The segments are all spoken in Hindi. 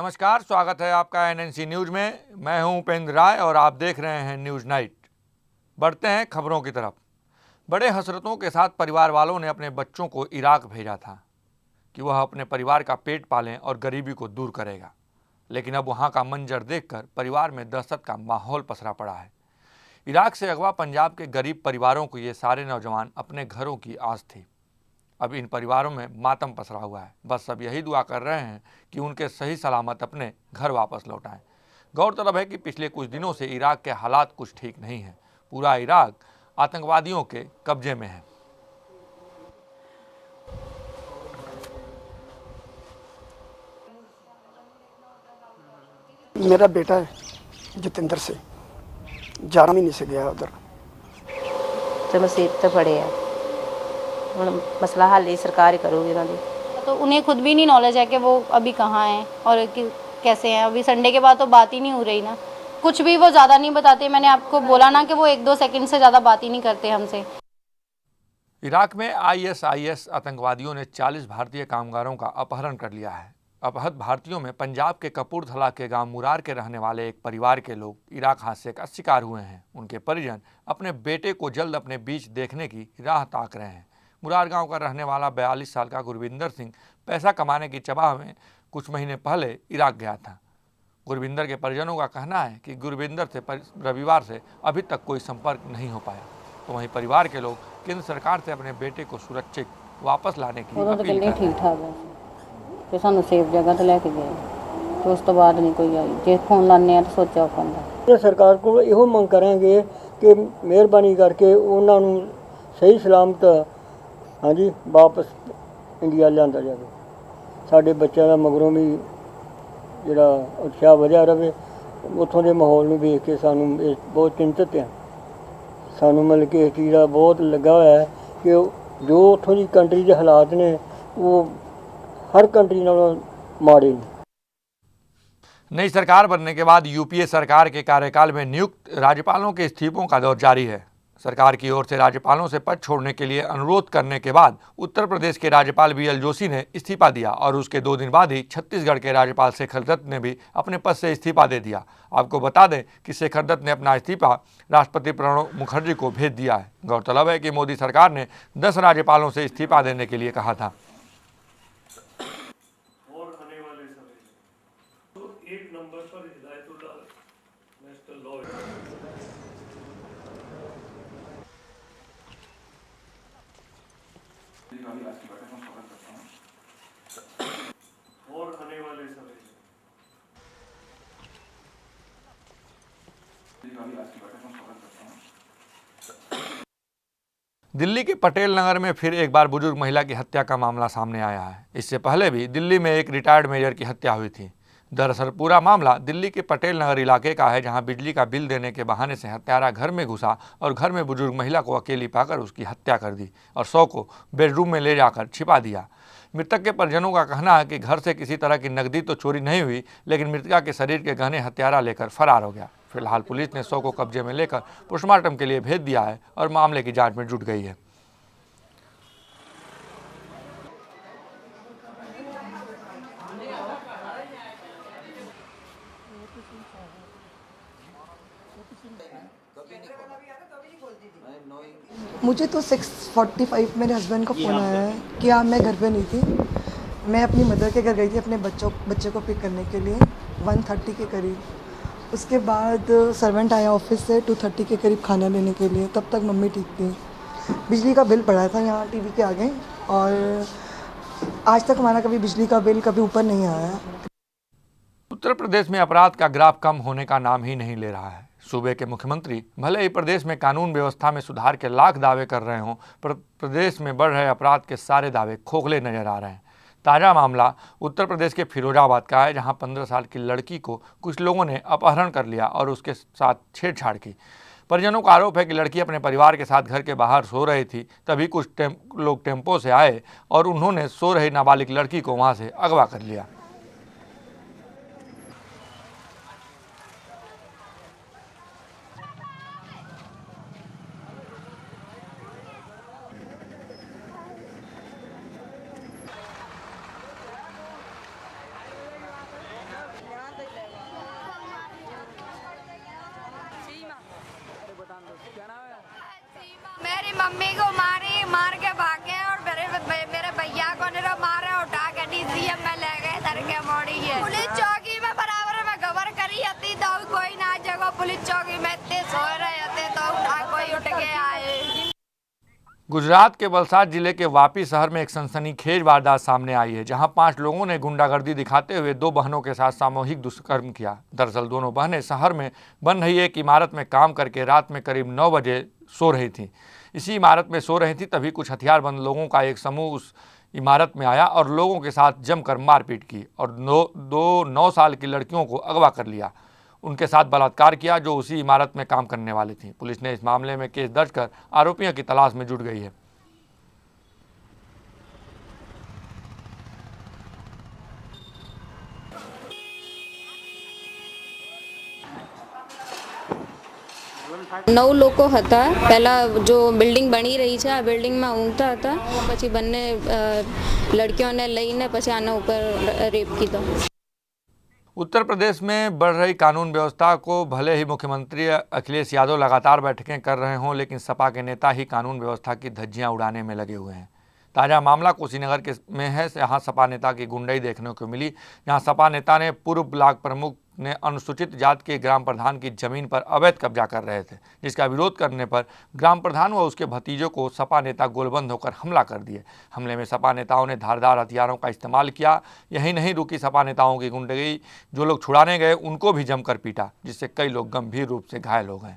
नमस्कार, स्वागत है आपका एनएनसी न्यूज में। मैं हूं उपेंद्र राय और आप देख रहे हैं न्यूज नाइट। बढ़ते हैं खबरों की तरफ। बड़े हसरतों के साथ परिवार वालों ने अपने बच्चों को इराक भेजा था कि वह अपने परिवार का पेट पालें और गरीबी को दूर करेगा, लेकिन अब वहां का मंजर देखकर परिवार में दहशत का माहौल पसरा पड़ा है। इराक से अगवा पंजाब के गरीब परिवारों को ये सारे नौजवान अपने घरों की आस थी। अब इन परिवारों में मातम पसरा हुआ है। बस सब यही दुआ कर रहे हैं कि उनके सही सलामत अपने घर वापस लौट आएं। गौरतलब है कि पिछले कुछ दिनों से इराक के हालात कुछ ठीक नहीं हैं। पूरा इराक आतंकवादियों के कब्जे में है। मेरा बेटा है जतिंदर से 11 महीने से गया उधर। ਤੇ ਮੁਸੀਬਤ ਤੇ ਫੜੇ ਆ ਹੁਣ मसला हल ही सरकार ही करूगी उन्होंने। तो उन्हें खुद भी नहीं नॉलेज है कि वो अभी कहाँ हैं और कैसे हैं। अभी संडे के बाद तो बात ही नहीं हो रही ना, कुछ भी वो ज़्यादा नहीं बताते। मैंने आपको बोला ना कि वो 1-2 सेकंड से ज़्यादा बात ही नहीं करते हमसे। इराक में ISIS आतंकवादियों ने 40 भारतीय कामगारों का अपहरण कर लिया है। अपहृत भारतीयों में पंजाब के कपूरथला के गांव मुरार के रहने वाले एक परिवार के लोग इराक हादसे का शिकार हुए हैं। उनके परिजन अपने बेटे को जल्द अपने बीच देखने की राह ताक रहे हैं। मुरार गांव का रहने वाला 42 साल का गुरविंदर सिंह पैसा कमाने की चाह में कुछ महीने पहले इराक गया था। गुरविंदर के परिजनों का कहना है कि गुरविंदर से रविवार से अभी तक कोई संपर्क नहीं हो पाया। तो वहीं परिवार के लोग केंद्र सरकार से अपने बेटे को सुरक्षित वापस लाने की अपील कर रहे हैं। ठीक ठाक है तो सानू सेफ जगह ते लेके गए तो उस तो बाद नहीं कोई आई। जे फोन लाने तो सोचा पंदा सरकार को ਇਹੋ ਮੰਗ ਕਰਾਂਗੇ ਕਿ ਮਿਹਰਬਾਨੀ ਕਰਕੇ ਉਹਨਾਂ ਨੂੰ ਸਹੀ ਸਲਾਮਤ ਹਾਂਜੀ ਵਾਪਸ ਇੰਡੀਆ ਲਿਆਂਦਾ ਜਾਵੇ। ਸਾਡੇ ਬੱਚਿਆਂ ਦਾ ਮਗਰੋਂ ਵੀ ਜਿਹੜਾ ਉਤਸ਼ਾਹ ਵਧਿਆ ਰਹੇ। ਉੱਥੋਂ ਦੇ ਮਾਹੌਲ ਨੂੰ ਵੇਖ ਕੇ ਸਾਨੂੰ ਬਹੁਤ ਚਿੰਤਤ ਹੈ। ਸਾਨੂੰ ਮਤਲਬ ਕਿ ਇਸ ਚੀਜ਼ ਦਾ ਬਹੁਤ ਲੱਗਾ ਹੋਇਆ ਹੈ ਕਿ ਜੋ ਉੱਥੋਂ ਦੀ ਕੰਟਰੀ ਦੇ ਹਾਲਾਤ ਨੇ ਉਹ हर कंट्री नालों माड़े। नई सरकार बनने के बाद यूपीए सरकार के कार्यकाल में नियुक्त राज्यपालों के इस्तीफों का दौर जारी है। सरकार की ओर से राज्यपालों से पद छोड़ने के लिए अनुरोध करने के बाद उत्तर प्रदेश के राज्यपाल BL जोशी ने इस्तीफा दिया और उसके 2 दिन बाद ही छत्तीसगढ़ के राज्यपाल शेखर दत्त ने भी अपने पद से इस्तीफा दे दिया। आपको बता दें कि शेखर दत्त ने अपना इस्तीफा राष्ट्रपति प्रणब मुखर्जी को भेज दिया है। गौरतलब है कि मोदी सरकार ने 10 राज्यपालों से इस्तीफा देने के लिए कहा था। एक नंबर पर हिदायतुल्लाह नेशनल लॉ और आने वाले समय दिल्ली के पटेल नगर में फिर एक बार बुजुर्ग महिला की हत्या का मामला सामने आया है। इससे पहले भी दिल्ली में एक रिटायर्ड मेजर की हत्या हुई थी। दरअसल पूरा मामला दिल्ली के पटेल नगर इलाके का है, जहां बिजली का बिल देने के बहाने से हत्यारा घर में घुसा और घर में बुजुर्ग महिला को अकेली पाकर उसकी हत्या कर दी और शव को बेडरूम में ले जाकर छिपा दिया। मृतक के परिजनों का कहना है कि घर से किसी तरह की नकदी तो चोरी नहीं हुई, लेकिन मृतका के शरीर के गहने हत्यारा लेकर फरार हो गया। फिलहाल पुलिस ने शव को कब्जे में लेकर पोस्टमार्टम के लिए भेज दिया है और मामले की जाँच में जुट गई है। मुझे तो 6:45 मेरे हस्बैंड का फ़ोन आया है कि मैं घर पे नहीं थी। मैं अपनी मदर के घर गई थी अपने बच्चे को पिक करने के लिए 1:30 के करीब। उसके बाद सर्वेंट आया ऑफिस से 2:30 के करीब खाना लेने के लिए। तब तक मम्मी ठीक थी। बिजली का बिल पड़ा था यहाँ टीवी के आगे और आज तक हमारा कभी बिजली का बिल कभी ऊपर नहीं आया। उत्तर प्रदेश में अपराध का ग्राफ कम होने का नाम ही नहीं ले रहा है। सूबे के मुख्यमंत्री भले ही प्रदेश में कानून व्यवस्था में सुधार के लाख दावे कर रहे हों, पर प्रदेश में बढ़ रहे अपराध के सारे दावे खोखले नजर आ रहे हैं। ताज़ा मामला उत्तर प्रदेश के फिरोजाबाद का है, जहां 15 साल की लड़की को कुछ लोगों ने अपहरण कर लिया और उसके साथ छेड़छाड़ की। परिजनों का आरोप है कि लड़की अपने परिवार के साथ घर के बाहर सो रही थी, तभी कुछ लोग टेम्पो से आए और उन्होंने सो रही नाबालिग लड़की को वहाँ से अगवा कर लिया। गुजरात के वलसाड जिले के वापी शहर में एक सनसनीखेज वारदात सामने आई है, जहां 5 लोगों ने गुंडागर्दी दिखाते हुए 2 बहनों के साथ सामूहिक दुष्कर्म किया। दरअसल दोनों बहनें शहर में बन रही एक इमारत में काम करके रात में करीब 9 बजे सो रही थीं। इसी इमारत में सो रही थी, तभी कुछ हथियारबंद लोगों का एक समूह उस इमारत में आया और लोगों के साथ जमकर मारपीट की और 9 साल की लड़कियों को अगवा कर लिया। उनके साथ बलात्कार किया, जो उसी इमारत में काम करने वाली थी। पुलिस ने इस मामले में केस दर्ज कर आरोपियों की तलाश में जुट गई है। નવ લોકો હતા પહેલા જો બિલ્ડિંગ બની રહી છે આ બિલ્ડિંગમાં ઊંઘતા હતા પછી બંને લડકીઓને લઈને પછી આના ઉપર રેપ કીધો। उत्तर प्रदेश में बढ़ रही कानून व्यवस्था को भले ही मुख्यमंत्री अखिलेश यादव लगातार बैठकें कर रहे हों, लेकिन सपा के नेता ही कानून व्यवस्था की धज्जियां उड़ाने में लगे हुए हैं। ताज़ा मामला कुशीनगर में है। यहाँ सपा नेता की गुंडई देखने को मिली, जहाँ सपा नेता ने पूर्व ब्लॉक प्रमुख ने अनुसूचित जाति के ग्राम प्रधान की जमीन पर अवैध कब्जा कर रहे थे, जिसका विरोध करने पर ग्राम प्रधान व उसके भतीजों को सपा नेता गोलबंद होकर हमला कर दिए। हमले में सपा नेताओं ने धारदार हथियारों का इस्तेमाल किया। यही नहीं रुकी सपा नेताओं की गुंडगी, जो लोग छुड़ाने गए उनको भी जमकर पीटा, जिससे कई लोग गंभीर रूप से घायल हो गए।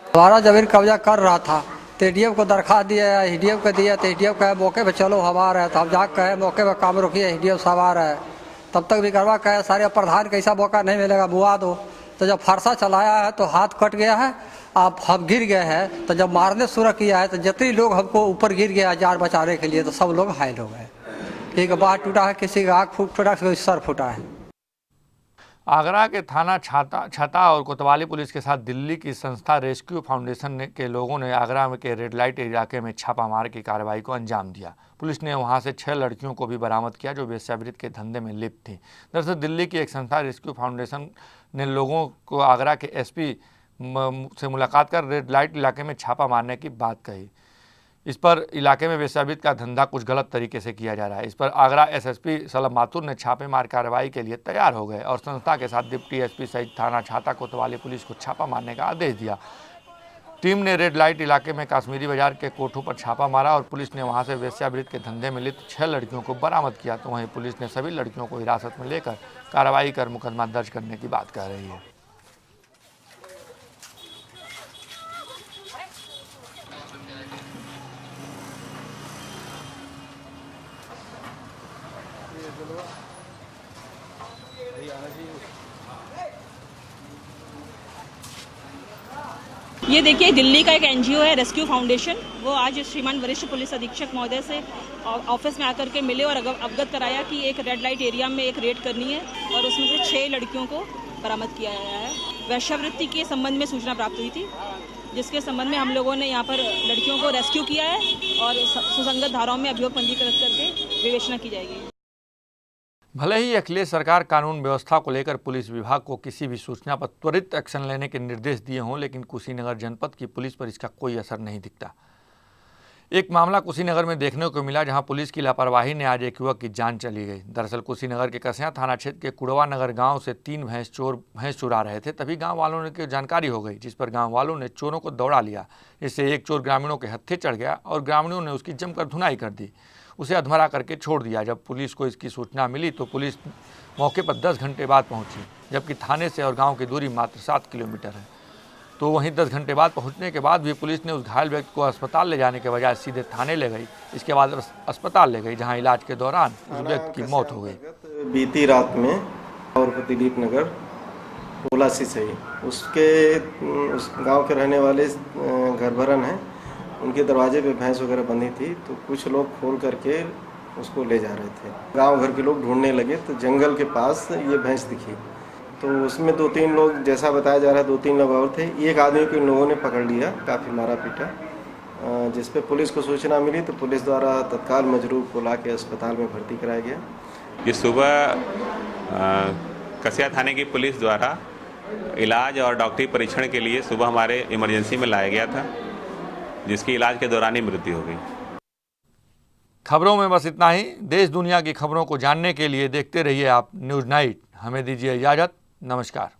हमारा जमीन कब्जा कर रहा था तो एडीएफ को दरखास्त दिया, एडीएफ को दिया तो एडीएफ कहे मौके पे चलो हम आ रहे हैं, तो हम जाकर कहे मौके पे काम रोकिए, एडीएफ साहब आ रहे हैं। तब तक भी करवा कहे सारे प्रधान कैसा मौका नहीं मिलेगा, बुआ दो। तो जब फरसा चलाया है तो हाथ कट गया है, आप हम गिर गए हैं। तो जब मारने शुरू किया है तो जितने लोग हमको ऊपर गिर गया जान बचाने के लिए, तो सब लोग घायल हो गए। किसी का बाँह टूटा है, किसी का आँख फूटा, किसी का सर फूटा है। आगरा के थाना छता और कोतवाली पुलिस के साथ दिल्ली की संस्था रेस्क्यू फाउंडेशन के लोगों ने आगरा के रेड लाइट इलाके में छापामार की कार्रवाई को अंजाम दिया। पुलिस ने वहां से 6 लड़कियों को भी बरामद किया, जो वेश्यावृत्ति के धंधे में लिप्त थी। दरअसल दिल्ली की एक संस्था रेस्क्यू फाउंडेशन ने लोगों को आगरा के एसपी से मुलाकात कर रेड लाइट इलाके में छापा मारने की बात कही। इस पर इलाके में वेश्यावृत्ति का धंधा कुछ गलत तरीके से किया जा रहा है। इस पर आगरा एसएसपी सलम माथुर ने छापेमार कार्रवाई के लिए तैयार हो गए और संस्था के साथ डिप्टी एसपी सहित थाना छाता कोतवाली पुलिस को छापा मारने का आदेश दिया। टीम ने रेड लाइट इलाके में काश्मीरी बाजार के कोठों पर छापा मारा और पुलिस ने वहां से वेश्यावृत्ति के धंधे में लिप्त 6 लड़कियों को बरामद किया। तो वहीं पुलिस ने सभी लड़कियों को हिरासत में लेकर कार्रवाई कर मुकदमा दर्ज करने की बात कह रही है। ये देखिए दिल्ली का एक एनजीओ है रेस्क्यू फाउंडेशन, वो आज श्रीमान वरिष्ठ पुलिस अधीक्षक महोदय से ऑफिस में आकर के मिले और अवगत कराया कि एक रेड लाइट एरिया में एक रेड करनी है और उसमें से 6 लड़कियों को बरामद किया गया है। वेश्यावृत्ति के संबंध में सूचना प्राप्त हुई थी, जिसके संबंध में हम लोगों ने यहाँ पर लड़कियों को रेस्क्यू किया है और सुसंगत धाराओं में अभियोग पंजीकृत करके विवेचना की जाएगी। भले ही अखिलेश सरकार कानून व्यवस्था को लेकर पुलिस विभाग को किसी भी सूचना पर त्वरित एक्शन लेने के निर्देश दिए हों, लेकिन कुशीनगर जनपद की पुलिस पर इसका कोई असर नहीं दिखता। एक मामला कुशीनगर में देखने को मिला, जहां पुलिस की लापरवाही ने आज एक युवक की जान चली गई। दरअसल कुशीनगर के कसिया थाना क्षेत्र के कुड़वा नगर गांव से 3 भैंस चुरा रहे थे। तभी गांव वालों की जानकारी हो गई, जिस पर गांव वालों ने चोरों को दौड़ा लिया। इससे एक चोर ग्रामीणों के हत्थे चढ़ गया और ग्रामीणों ने उसकी जमकर धुनाई कर दी, उसे अधमरा करके छोड़ दिया। जब पुलिस को इसकी सूचना मिली तो पुलिस मौके पर 10 घंटे बाद पहुंची, जबकि थाने से और गांव की दूरी मात्र 7 किलोमीटर है। तो वहीं 10 घंटे बाद पहुंचने के बाद भी पुलिस ने उस घायल व्यक्ति को अस्पताल ले जाने के बजाय सीधे थाने ले गई। इसके बाद अस्पताल ले गई, जहां इलाज के दौरान उस व्यक्ति की मौत हो गई। बीती रात में और दिलीप नगर पोलासी से उस गाँव के रहने वाले घरभरन हैं, उनके दरवाजे पे भैंस वगैरह बंधी थी, तो कुछ लोग खोल करके उसको ले जा रहे थे। गांव भर के लोग ढूंढने लगे तो जंगल के पास ये भैंस दिखी, तो उसमें 2-3 लोग, जैसा बताया जा रहा है 2-3 लोग और थे। एक आदमी को इन लोगों ने पकड़ लिया, काफ़ी मारा पीटा, जिस पे पुलिस को सूचना मिली तो पुलिस द्वारा तत्काल मजरूर को ला के अस्पताल में भर्ती कराया गया। ये सुबह कसिया थाने की पुलिस द्वारा इलाज और डॉक्टरी परीक्षण के लिए सुबह हमारे इमरजेंसी में लाया गया था, जिसकी इलाज के दौरान ही मृत्यु हो गई। खबरों में बस इतना ही। देश दुनिया की खबरों को जानने के लिए देखते रहिए आप न्यूज़ नाइट। हमें दीजिए इजाज़त। नमस्कार।